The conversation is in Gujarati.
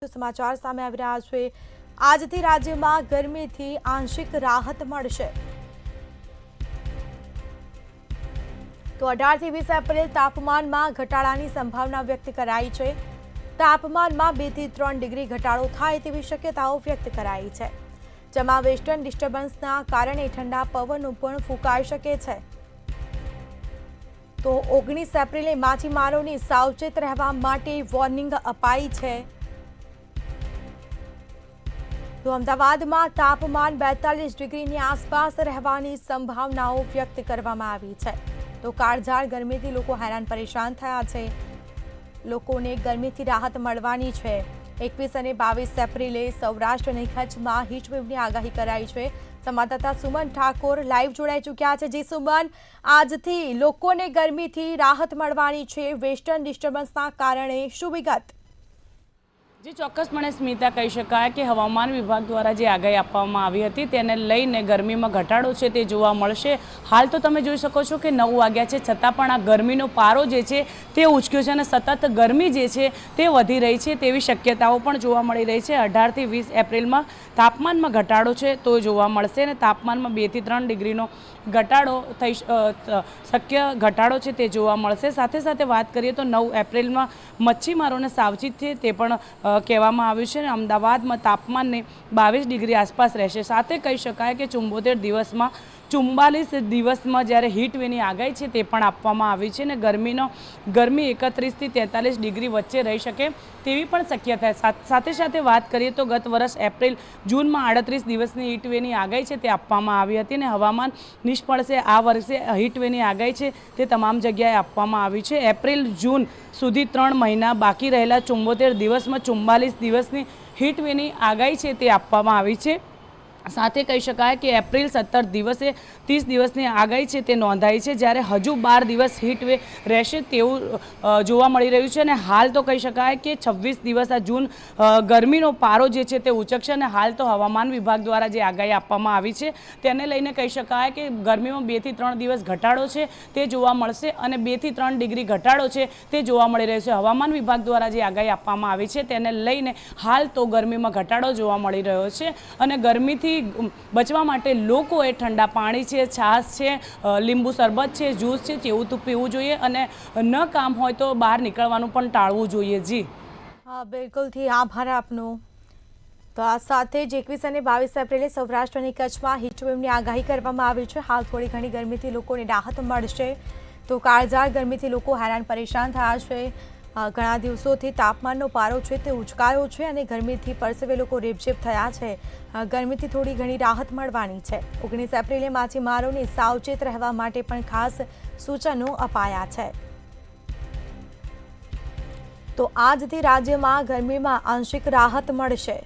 સમાચાર સામે આવી રહ્યા છે। આજથી રાજ્યમાં ગરમીથી આંશિક રાહત મળશે। તો 18 થી 20 એપ્રિલ તાપમાનમાં ઘટાડાની સંભાવના વ્યક્ત કરાઈ છે। તાપમાનમાં 2 થી 3 ડિગ્રી ઘટાડો થાય તેવી શક્યતાઓ વ્યક્ત કરાઈ છે, જેમાં વેસ્ટર્ન ડિસ્ટર્બન્સના કારણે ઠંડા પવનો પણ ફૂંકાઈ શકે છે। તો 19 એપ્રિલે માછીમારોને સાવચેત રહેવા માટે વોર્નિંગ અપાઈ છે। તો અમદાવાદમાં તાપમાન 42 ડિગ્રીની આસપાસ રહેવાની સંભાવનાઓ વ્યક્ત કરવામાં આવી છે। તો કાળઝાળ ગરમીથી લોકો હેરાન પરેશાન થયા છે। લોકોને ગરમીથી રાહત મળવાની છે। 21 અને 22 એપ્રિલે સૌરાષ્ટ્ર અને કચ્છમાં હીટવેવની આગાહી કરાઈ છે। સંવાદદાતા સુમન ઠાકોર લાઈવ જોડાઈ ચૂક્યા છે। જી સુમન, આજથી લોકોને ગરમીથી રાહત મળવાની છે વેસ્ટર્ન ડિસ્ટર્બન્સના કારણે, શું વિગત? જે ચોક્કસપણે સ્મિતા કહી શકાય કે હવામાન વિભાગ દ્વારા જે આગાહી આપવામાં આવી હતી તેને લઈને ગરમીમાં ઘટાડો છે તે જોવા મળશે। હાલ તો તમે જોઈ શકો છો કે 9 વાગ્યા છે, છતાં પણ આ ગરમીનો પારો જે છે તે ઉચક્યો છે અને સતત ગરમી જે છે તે વધી રહી છે તેવી શક્યતાઓ પણ જોવા મળી રહી છે। 18 થી 20 એપ્રિલમાં તાપમાનમાં ઘટાડો છે તો જોવા મળશે અને તાપમાનમાં 2 થી 3 ડિગ્રીનો ઘટાડો થઈ શક્ય ઘટાડો છે તે જોવા મળશે। સાથે સાથે વાત કરીએ તો 9 એપ્રિલમાં મચ્છીમારોને સાવચેત છે તે પણ કહેવામાં આવ્યું છે અને અમદાવાદમાં તાપમાનને 22 ડિગ્રી આસપાસ રહેશે। સાથે કહી શકાય કે 74 દિવસમાં 44 દિવસમાં જ્યારે હીટવેવની આગાહી છે તે પણ આપવામાં આવી છે અને ગરમી 31 થી 43 ડિગ્રી વચ્ચે રહી શકે તેવી પણ શક્યતા છે। સાથે સાથે વાત કરીએ તો ગત વર્ષ એપ્રિલ જૂનમાં 38 દિવસની હીટવેવની આગાહી છે તે આપવામાં આવી હતી અને હવામાન નિષ્ફળ છે। આ વર્ષે હીટવેવની આગાહી છે તે તમામ જગ્યાએ આપવામાં આવી છે। એપ્રિલ જૂન સુધી 3 મહિના બાકી રહેલા 74 દિવસમાં 44 દિવસની હીટવેવની આગાહી છે તે આપવામાં આવી છે। સાથે કહી શકાય કે એપ્રિલ 17 દિવસે 30 દિવસની આગાહી છે તે નોંધાઈ છે, જ્યારે હજુ 12 દિવસ હીટવેવ રહેશે તેવું જોવા મળી રહ્યું છે અને હાલ તો કહી શકાય કે 26 દિવસ આ જૂન ગરમીનો પારો જે છે તે ઉચકશે અને હાલ તો હવામાન વિભાગ દ્વારા જે આગાહી આપવામાં આવી છે તેને લઈને કહી શકાય કે ગરમીમાં 2 થી 3 દિવસ ઘટાડો છે તે જોવા મળશે અને 2 થી 3 ડિગ્રી ઘટાડો છે તે જોવા મળી રહ્યો છે। હવામાન વિભાગ દ્વારા જે આગાહી આપવામાં આવી છે તેને લઈને હાલ તો ગરમીમાં ઘટાડો જોવા મળી રહ્યો છે અને ગરમીથી બચવા માટે લોકોએ ઠંડા પાણી છે, છાશ છે, લીંબુ શરબત છે, જ્યુસ છે તેવું તો પીવું જોઈએ અને ન કામ હોય તો બહાર નીકળવાનું પણ ટાળવું જોઈએ। જી હા, બિલકુલથી આભાર આપનો। તો આ સાથે જ 21 અને 22 એપ્રિલે સૌરાષ્ટ્ર અને કચ્છમાં હીટવેવની આગાહી કરવામાં આવી છે। હાલ થોડી ઘણી ગરમીથી લોકોને રાહત મળશે। તો કાળઝાળ ગરમીથી લોકો હેરાન પરેશાન થયા છે। ઘણા દિવસોથી તાપમાનનો પારો છે તે ઉચકાયો છે અને ગરમીથી પરસેવે લોકો રેબઝેબ થયા છે। ગરમીથી થોડી ઘણી રાહત મળવાની છે। 19 એપ્રિલે માછીમારોને સાવચેત રહેવા માટે પણ ખાસ સૂચનો અપાયા છે। તો આજથી રાજ્યમાં ગરમીમાં આંશિક રાહત મળશે।